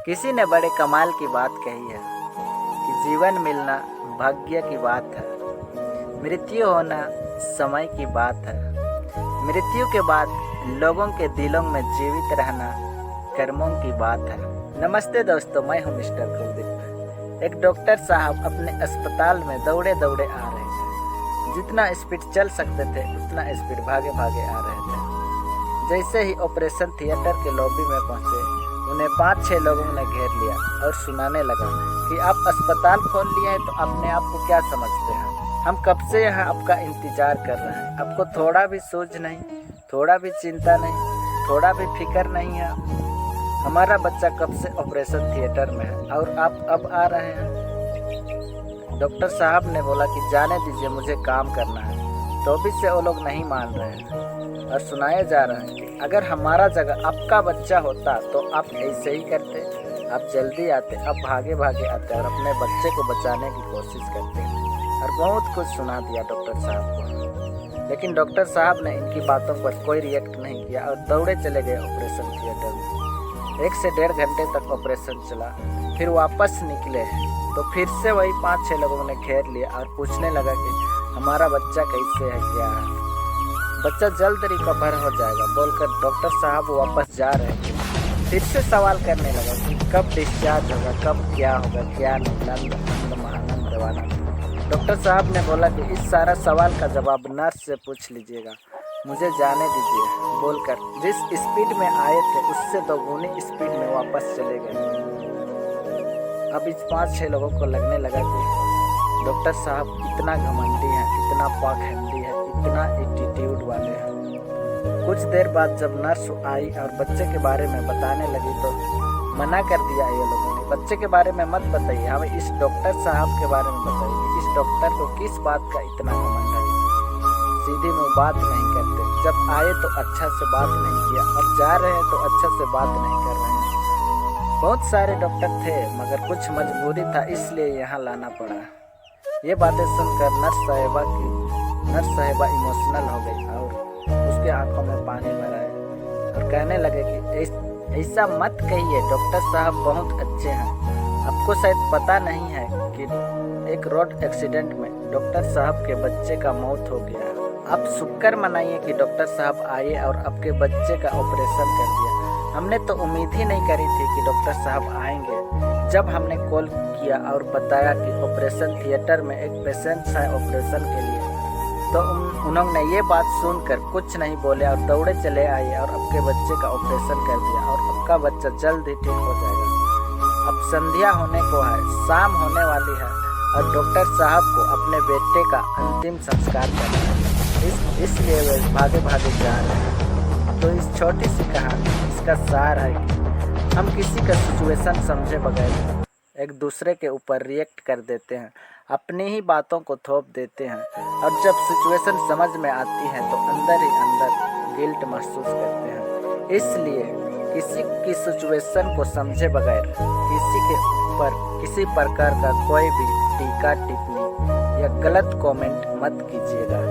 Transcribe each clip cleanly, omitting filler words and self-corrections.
किसी ने बड़े कमाल की बात कही है कि जीवन मिलना भाग्य की बात है, मृत्यु होना समय की बात है, मृत्यु के बाद लोगों के दिलों में जीवित रहना कर्मों की बात है। नमस्ते दोस्तों, मैं हूं मिस्टर कुलदीप। एक डॉक्टर साहब अपने अस्पताल में दौड़े दौड़े आ रहे थे। जितना स्पीड चल सकते थे उतना स्पीड भागे भागे आ रहे थे। जैसे ही ऑपरेशन थिएटर के लॉबी में पहुंचे, उन्हें 5-6 लोगों ने घेर लिया और सुनाने लगा कि आप अस्पताल खोल लिए हैं तो अपने आप को क्या समझते हैं? हम कब से यहाँ आपका इंतजार कर रहे हैं। आपको थोड़ा भी सूझ नहीं, थोड़ा भी चिंता नहीं, थोड़ा भी फिक्र नहीं है। हमारा बच्चा कब से ऑपरेशन थिएटर में है और आप अब आ रहे हैं। डॉक्टर साहब ने बोला कि जाने दीजिए, मुझे काम करना है। तो भी से वो लोग नहीं मान रहे हैं और सुनाया जा रहा है कि अगर हमारा जगह आपका बच्चा होता तो आप ऐसे ही करते। आप जल्दी आते, आप भागे भागे आते और अपने बच्चे को बचाने की कोशिश करते। और बहुत कुछ सुना दिया डॉक्टर साहब को, लेकिन डॉक्टर साहब ने इनकी बातों पर कोई रिएक्ट नहीं किया और दौड़े चले गए ऑपरेशन थिएटर में। 1 से 1.5 घंटे तक ऑपरेशन चला। फिर वापस निकले तो फिर से वही 5-6 लोगों ने घेर लिया और पूछने लगा कि हमारा बच्चा कैसे है, क्या है। बच्चा जल्द रिकवर हो जाएगा बोलकर डॉक्टर साहब वापस जा रहे थे। फिर से सवाल करने लगा कि कब डिस्चार्ज होगा, कब क्या होगा, क्या नहीं। नंद महानंद देवानंद। डॉक्टर साहब ने बोला कि इस सारा सवाल का जवाब नर्स से पूछ लीजिएगा, मुझे जाने दीजिए बोलकर जिस स्पीड में आए थे उससे 2 गुनी स्पीड में वापस चले गए। अब इस 5-6 लोगों को लगने लगा कि डॉक्टर साहब इतना घमंडी है, इतना पाखंडी है, इतना एटीट्यूड वाले हैं। कुछ देर बाद जब नर्स आई और बच्चे के बारे में बताने लगी तो मना कर दिया ये लोगों ने। बच्चे के बारे में मत बताइए, हमें इस डॉक्टर साहब के बारे में बताइए। इस डॉक्टर को किस बात का इतना घमंड है? सीधी मुँह बात नहीं करते। जब आए तो अच्छा से बात नहीं किया, अब जा रहे हैं तो अच्छा से बात नहीं कर रहे हैं। बहुत सारे डॉक्टर थे मगर कुछ मजबूरी था, इसलिए यहाँ लाना पड़ा। ये बातें सुनकर नर्स साहिबा इमोशनल हो गई और उसके आंखों में पानी भर आया और कहने लगे कि ऐसा मत कहिए, डॉक्टर साहब बहुत अच्छे हैं। आपको शायद पता नहीं है कि एक रोड एक्सीडेंट में डॉक्टर साहब के बच्चे का मौत हो गया। आप शुक्र मनाइए कि डॉक्टर साहब आए और आपके बच्चे का ऑपरेशन कर दिया। हमने तो उम्मीद ही नहीं करी थी कि डॉक्टर साहब आएंगे। जब हमने कॉल किया और बताया कि ऑपरेशन थिएटर में एक पेशेंट है ऑपरेशन के लिए, तो उन्होंने ये बात सुनकर कुछ नहीं बोले और दौड़े चले आए और आपके बच्चे का ऑपरेशन कर दिया और आपका बच्चा जल्द ही ठीक हो जाएगा। अब संध्या होने को है, शाम होने वाली है और डॉक्टर साहब को अपने बेटे का अंतिम संस्कार करना है, इसलिए वे भागे भागे जा रहे हैं। तो इस छोटी सी कहानी इसका सार है कि हम किसी का सिचुएशन समझे बगैर एक दूसरे के ऊपर रिएक्ट कर देते हैं, अपनी ही बातों को थोप देते हैं और जब सिचुएशन समझ में आती है तो अंदर ही अंदर गिल्ट महसूस करते हैं। इसलिए किसी की सिचुएशन को समझे बगैर किसी के ऊपर किसी प्रकार का कोई भी टीका टिप्पणी या गलत कमेंट मत कीजिएगा।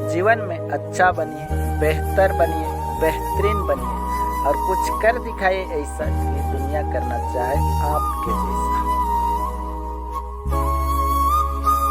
जीवन में अच्छा बनिए, बेहतर बनिए, बेहतरीन बनिए और कुछ कर दिखाइए ऐसा कि दुनिया करना चाहे आपके जैसा।